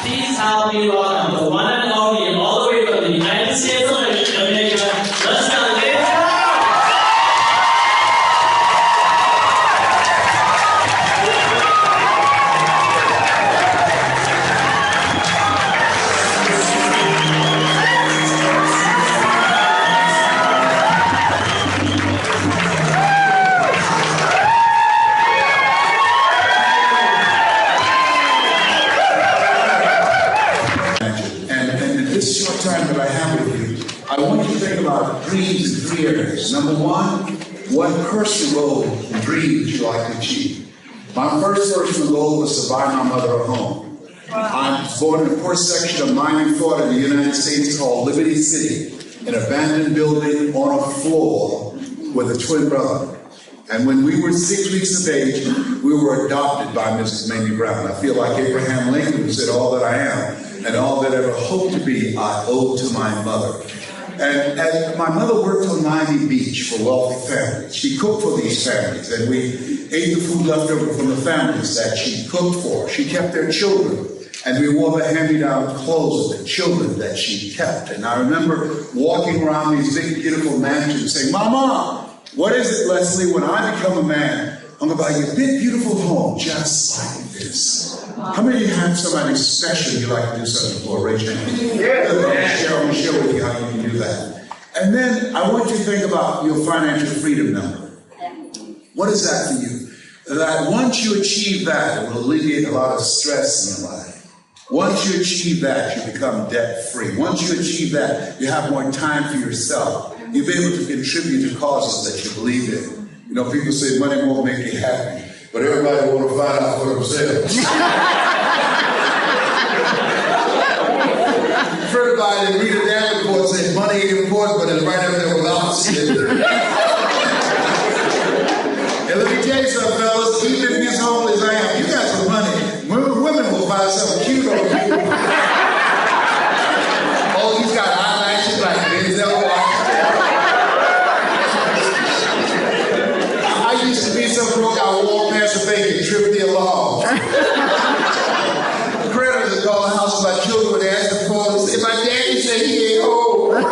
Please help me welcome the one and only, all the way from the United States of America, let's celebrate. Time that I have with you, I want you to think about dreams in three areas. Number one, what personal goal and dream would you like to achieve? My first personal goal was to buy my mother a home. I was born in the poor section of Miami, Florida, in the United States called Liberty City, an abandoned building on a floor with a twin brother. And when we were 6 weeks of age, we were adopted by Mrs. Mamie Brown. I feel like Abraham Lincoln, who said, "All that I am and all that I ever hope to be, I owe to my mother." And my mother worked on Miami Beach for wealthy families. She cooked for these families, and we ate the food left over from the families that she cooked for. She kept their children, and we wore the hand-me-down clothes of the children that she kept. And I remember walking around these big, beautiful mansions saying, "Mama, what is it, Leslie? When I become a man, I'm going to buy you a big, beautiful home just like this." How many of you have somebody special you'd like to do something for? Raise your hand. Yeah. I'm going to share with you how you can do that. And then I want you to think about your financial freedom number. What is that for you? That once you achieve that, it will alleviate a lot of stress in your life. Once you achieve that, you become debt-free. Once you achieve that, you have more time for yourself. You'll be able to contribute to causes that you believe in. You know, people say money won't make you happy, but everybody want to find out for themselves. Everybody read a damn report saying money ain't important, but it's right up there with opposite. And let me tell you something, fellas, even if you're as old as I am, you got some money. Women will find something cute on you. Oh, he's got eyelashes like Denzel Washington. I used to be so broke, I walked past the bank and tripped the alarm. The creditors would call the house of my children when they asked the phone and say, "My daddy said he ain't home."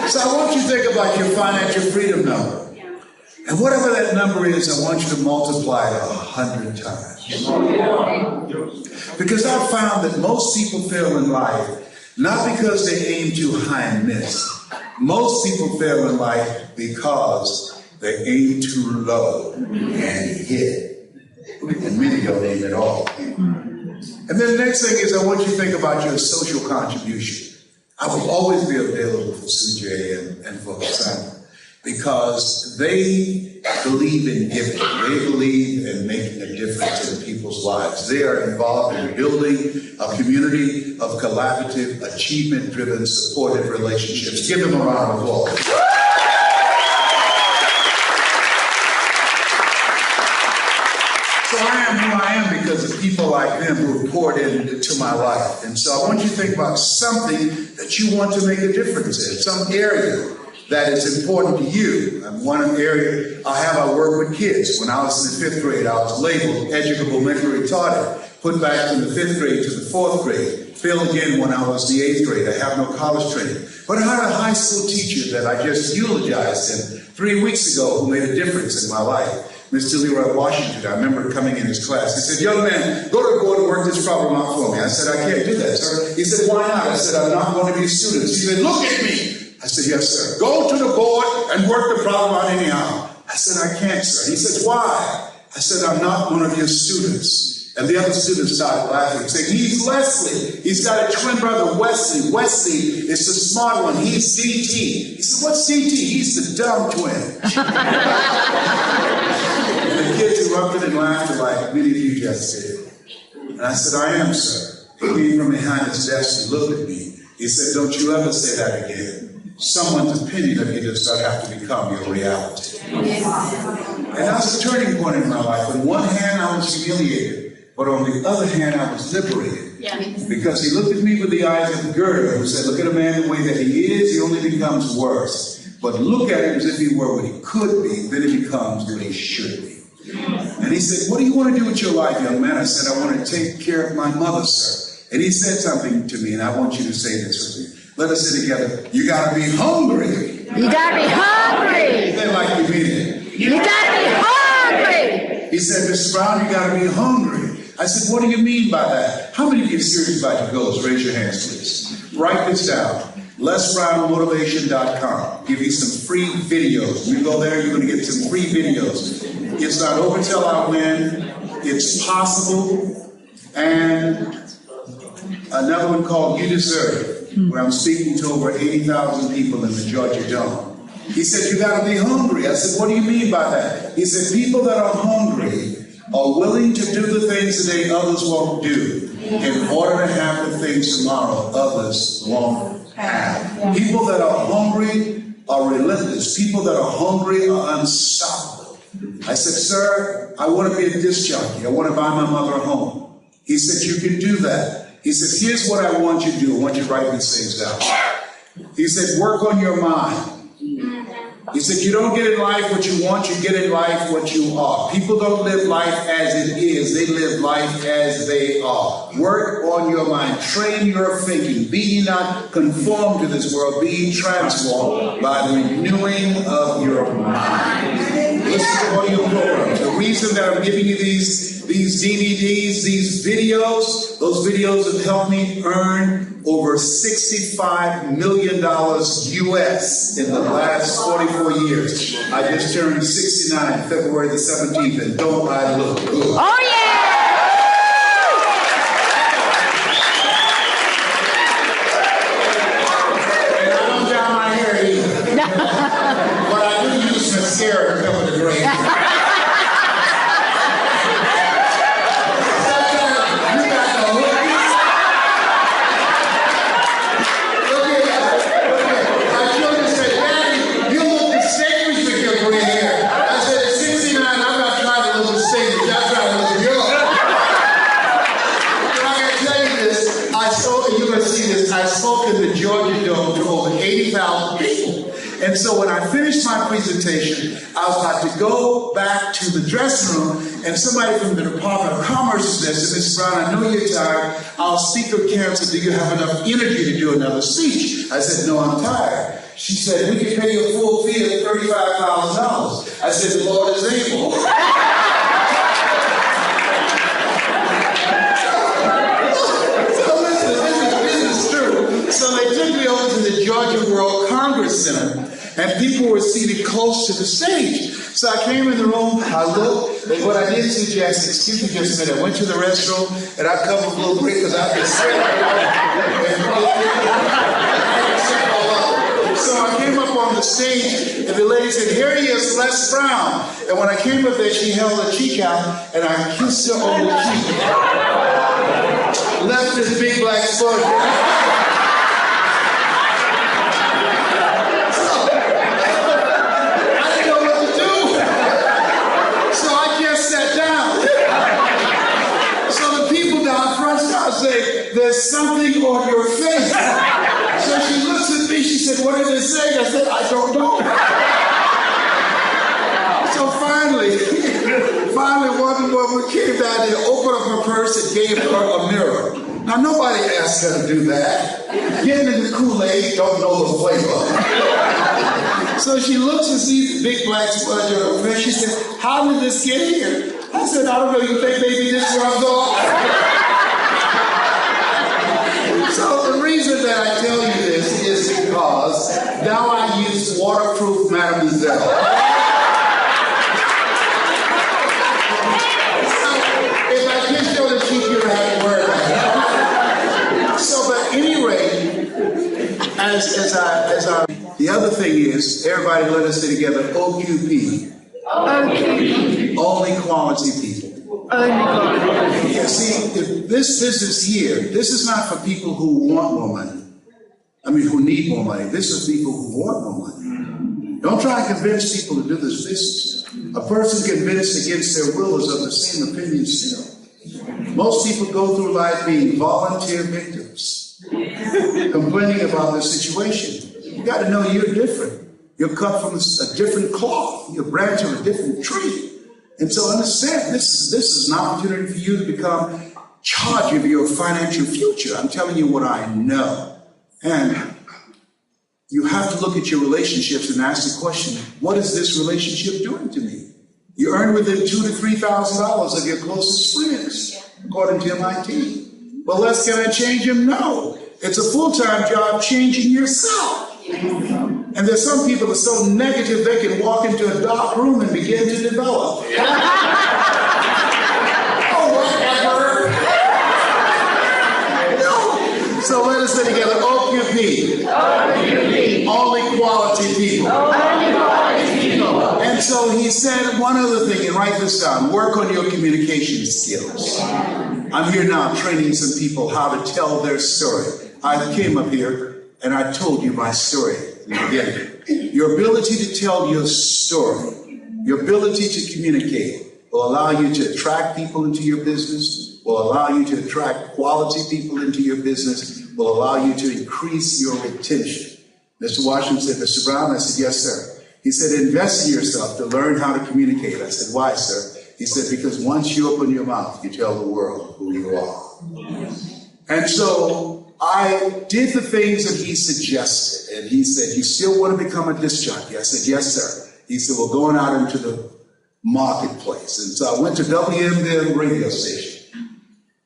So I want you to think about your financial freedom number. And whatever that number is, I want you to multiply it 100 times. Because I've found that most people fail in life, not because they aim too high and miss. Most people fail in life because they aim too low and hit. And many don't aim at all. And then the next thing is I want you to think about your social contribution. I will always be available for Sujay and for Hassan because they believe in giving. They believe in making a difference in people's lives. They are involved in building a community of collaborative, achievement-driven, supportive relationships. Give them a round of applause. So I am who I am because of people like them who have poured into my life. And so I want you to think about something that you want to make a difference in, some area that is important to you. And one area I work with kids. When I was in the 5th grade, I was labeled educable mentally retarded, put back from the 5th grade to the 4th grade, failed again when I was the 8th grade. I have no college training. But I had a high school teacher that I just eulogized him 3 weeks ago who made a difference in my life. Mr. Leroy Washington, I remember coming in his class. He said, "Young man, go to the board and work this problem out for me." I said, "I can't do that, sir." He said, "Why not?" I said, "I'm not one of your students." He said, "Look at me." I said, "Yes, sir." "Go to the board and work the problem out anyhow." I said, "I can't, sir." He said, "Why?" I said, "I'm not one of your students." And the other students started laughing, saying, "He's Leslie. He's got a twin brother, Wesley. Wesley is the smart one. He's DT." He said, "What's DT?" "He's the dumb twin." And the kids erupted in laughter like many of you just did. And I said, "I am, sir." He came from behind his desk and looked at me. He said, "Don't you ever say that again. Someone's opinion of you does not have to become your reality." And that was a turning point in my life. On one hand, I was humiliated. But on the other hand, I was liberated. Because he looked at me with the eyes of Goethe, who said, "Look at a man the way that he is, he only becomes worse. But look at him as if he were what he could be, then he becomes what he should be." And he said, what do you want to do with your life, young man? I said, I want to take care of my mother, sir. And he said something to me, and I want you to say this with me. Let us say together, you got to be hungry. You gotta be hungry. Say it like you mean it. You gotta be hungry. He said, Mr. Brown, you got to be hungry. I said, what do you mean by that? How many of you are serious about your goals? Raise your hands, please. Write this down. LesBrownMotivation.com. Give you some free videos. You go there, you're going to get some free videos. It's not over till I win. It's possible. And another one called You Deserve, where I'm speaking to over 80,000 people in the Georgia Dome. He said, you got to be hungry. I said, what do you mean by that? He said, people that are hungry are willing to do the things today others won't do in order to have the things tomorrow others won't have. People that are hungry are relentless. People that are hungry are unstoppable. I said, sir, I want to be a disc jockey. I want to buy my mother a home. He said, you can do that. He said, here's what I want you to do. I want you to write these things down. He said, work on your mind. He said, you don't get in life what you want, you get in life what you are. People don't live life as it is, they live life as they are. Work on your mind, train your thinking. Be ye not conformed to this world, be ye transformed by the renewing of your mind. This is the audio program. The reason that I'm giving you these DVDs, these videos, those videos have helped me earn over $65 million US in the last 44 years. I just turned 69 February the 17th, and don't I look good? Oh yeah! And I don't dye my hair either. But I do use mascara to cover the gray hair. I spoke in the Georgia Dome to over 80,000 people. And so when I finished my presentation, I was about to go back to the dressing room, and somebody from the Department of Commerce said, Mr. Brown, I know you're tired. Our speaker canceled. Do you have enough energy to do another speech? I said, no, I'm tired. She said, we can pay you a full fee of $35,000. I said, the Lord is able. So they took me over to the Georgia World Congress Center, and people were seated close to the stage. So I came in the room, I looked, and what I did to Jackson, excuse me just a minute, I went to the restroom, and I covered a little break because I've been sick. So I came up on the stage, and the lady said, here he is, Les Brown. And when I came up there, she held her cheek out, and I kissed her on the cheek. Left this big black spot. There's something on your face. So she looks at me, she said, what did they say? I said, I don't know. So finally one woman came down there, opened up her purse and gave her a mirror. Now nobody asked her to do that. Getting in the Kool-Aid, don't know the flavor. So she looks and sees the big black smudge on her face. She said, how did this get here? I said, I don't know, you think maybe this runs off? So the reason that I tell you this is because now I use waterproof Mademoiselle. So if I kiss you on the cheek, you don't have to worry about it. So, but at any rate, the other thing is, everybody let us say together, OQP. OQP. Only quality people. Yeah, see, if this business here, this is not for people who want more money. I mean, who need more money. This is people who want more money. Don't try and convince people to do this business. A person convinced against their will is of the same opinion still. Most people go through life being volunteer victims, complaining about their situation. You got to know you're different. You're cut from a different cloth. You're a branch of a different tree. And so understand, this is an opportunity for you to become charge of your financial future. I'm telling you what I know. And you have to look at your relationships and ask the question, what is this relationship doing to me? You earn within $2,000 to $3,000 of your closest friends, according to MIT. Well, can I change them? No. It's a full-time job changing yourself. And there's some people that are so negative they can walk into a dark room and begin to develop. So let us say together, OQP. Only quality people. And so he said one other thing, and write this down, work on your communication skills. I'm here now training some people how to tell their story. I came up here and I told you my story in the beginning. Your ability to tell your story, your ability to communicate will allow you to attract people into your business, will allow you to attract quality people into your business, will allow you to increase your retention. Mr. Washington said, Mr. Brown, I said, yes, sir. He said, invest in yourself to learn how to communicate. I said, why, sir? He said, because once you open your mouth, you tell the world who you are. And so I did the things that he suggested. And he said, you still want to become a disc jockey? I said, yes, sir. He said, well, going out into the marketplace. And so I went to WMDM radio station.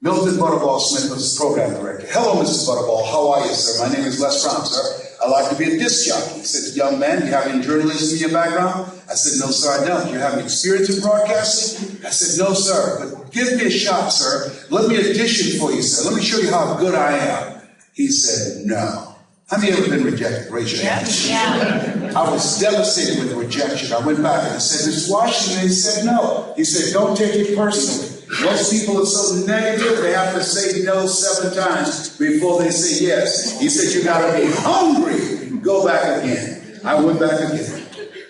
Milton Butterball Smith was the program director. Hello, Mr. Butterball. How are you, sir? My name is Les Brown, sir. I'd like to be a disc jockey. He said, young man, do you have any journalism in your background? I said, no, sir, I don't. Do you have any experience in broadcasting? I said, no, sir, but give me a shot, sir. Let me audition for you, sir. Let me show you how good I am. He said, no. Have you ever been rejected? Raise your hand. Yeah. I was devastated with rejection. I went back and I said, Mr. Washington, he said, no. He said, don't take it personally. Most people are so negative, they have to say no 7 times before they say yes. He said, you gotta be hungry. Go back again. I went back again.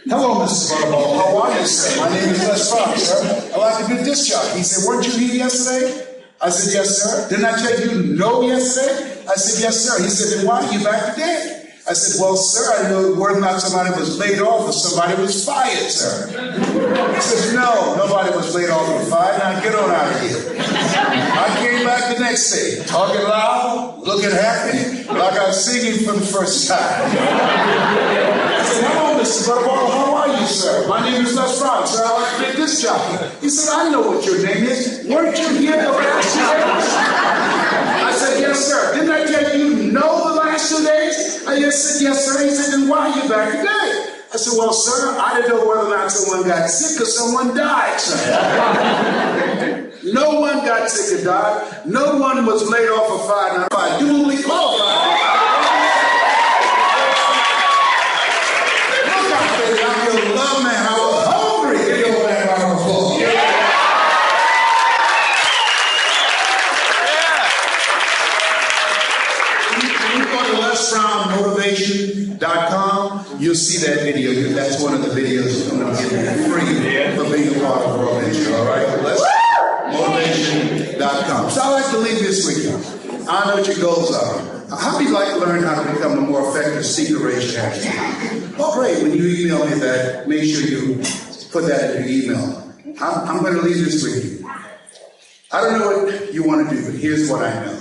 Hello, Mr. Butterball. How are you, sir? My name is Les Brown, sir. I'd like to be a disc jockey. He said, weren't you here yesterday? I said, yes, sir. Didn't I tell you no yesterday? I said, yes, sir. He said, then why are you back today? I said, well, sir, I didn't know whether or not somebody was laid off or somebody was fired, sir. He said, no, nobody was laid off or fired. Now get on out of here. I came back the next day, talking loud, looking happy, like I was singing for the first time. I said, hello, Mr. Butterball, how are you, sir? My name is Les Brown, sir. I like to be a disc jockey. He said, I know what your name is. Weren't you here the last 2 days? I said, yes, sir. Didn't I tell you no the last 2 days? I said, yes, sir. He said, then why are you back today? I said, well, sir, I didn't know whether or not someone got sick or someone died, sir. No one got sick or died. No one was laid off or fired. Now, duly qualified. Look out there, I'm your love man. I was hungry. Give your man a round of applause. When you go to LesBrownMotivation.com, you'll see that video. That's one of the videos you're going to get free for being a part of World Venture, all right? LesBrownMotivation.com. So I like to leave this with you. I know what your goals are. How would you like to learn how to become a more effective speaker? Raise your hand. Well, great. When you email me that, make sure you put that in your email. I'm going to leave this with you. I don't know what you want to do, but here's what I know.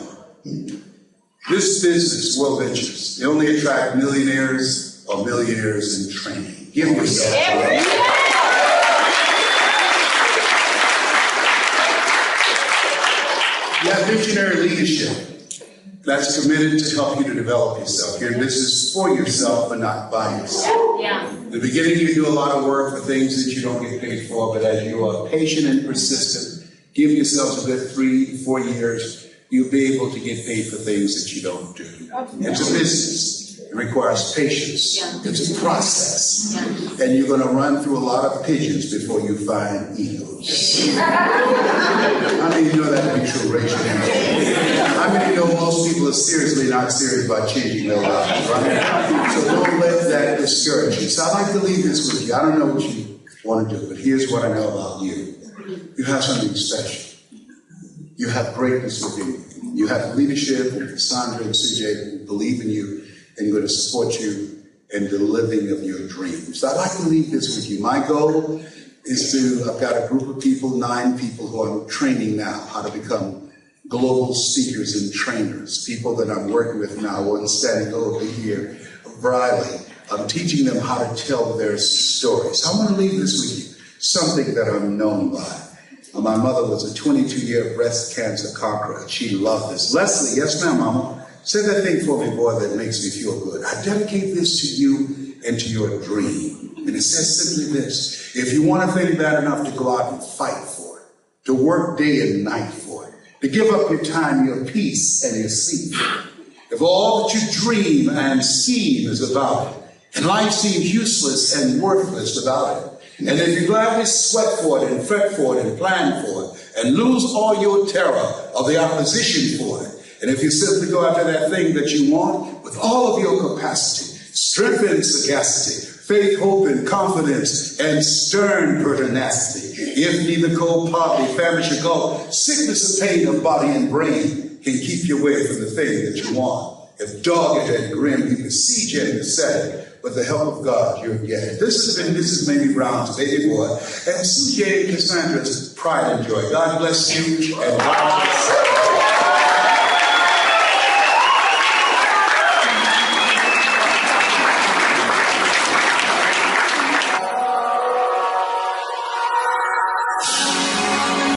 This business, World Ventures, they only attract millionaires or millionaires in training. Give yourself a You have visionary leadership that's committed to help you to develop yourself. Your business for yourself, but not by yourself. Yeah. In the beginning, you do a lot of work for things that you don't get paid for, but as you are patient and persistent, give yourselves a good 3 to 4 years, you'll be able to get paid for things that you don't do. It's a business. It requires patience. Yeah. It's a process. Yeah. And you're going to run through a lot of pigeons before you find eagles. How many of you know that to be true? Raise your hand. How many of you know most people are seriously not serious about changing their lives, right? So don't let that discourage you. So I'd like to leave this with you. I don't know what you want to do, but here's what I know about you. You have something special. You have greatness within you. You have leadership, and Sandra and CJ who believe in you and going to support you in the living of your dreams. So I'd like to leave this with you. My goal I've got a group of people, 9 people who I'm training now how to become global speakers and trainers. People that I'm working with now, one standing over here, Briley. I'm teaching them how to tell their stories. I want to leave this with you, something that I'm known by. My mother was a 22-year breast cancer conqueror. She loved this. Leslie, yes ma'am, mama. Say that thing for me, boy, that makes me feel good. I dedicate this to you and to your dream. And it says simply this: if you want a thing bad enough to go out and fight for it, to work day and night for it, to give up your time, your peace, and your sleep for it, if all that you dream and scheme is about it, and life seems useless and worthless without it, and if you gladly sweat for it and fret for it and plan for it, and lose all your terror of the opposition for it, and if you simply go after that thing that you want with all of your capacity, strength and sagacity, faith, hope, and confidence, and stern pertinacity, if neither cold, poverty, famine should go, sickness or pain of body and brain can keep you away from the thing that you want. If dogged and grim, you besiege and beset it. With the help of God, you'll get it. This has been Mrs. Mamie Brown's Baby Boy, and Sue J. Cassandra's Pride and Joy. God bless you, and God bless you.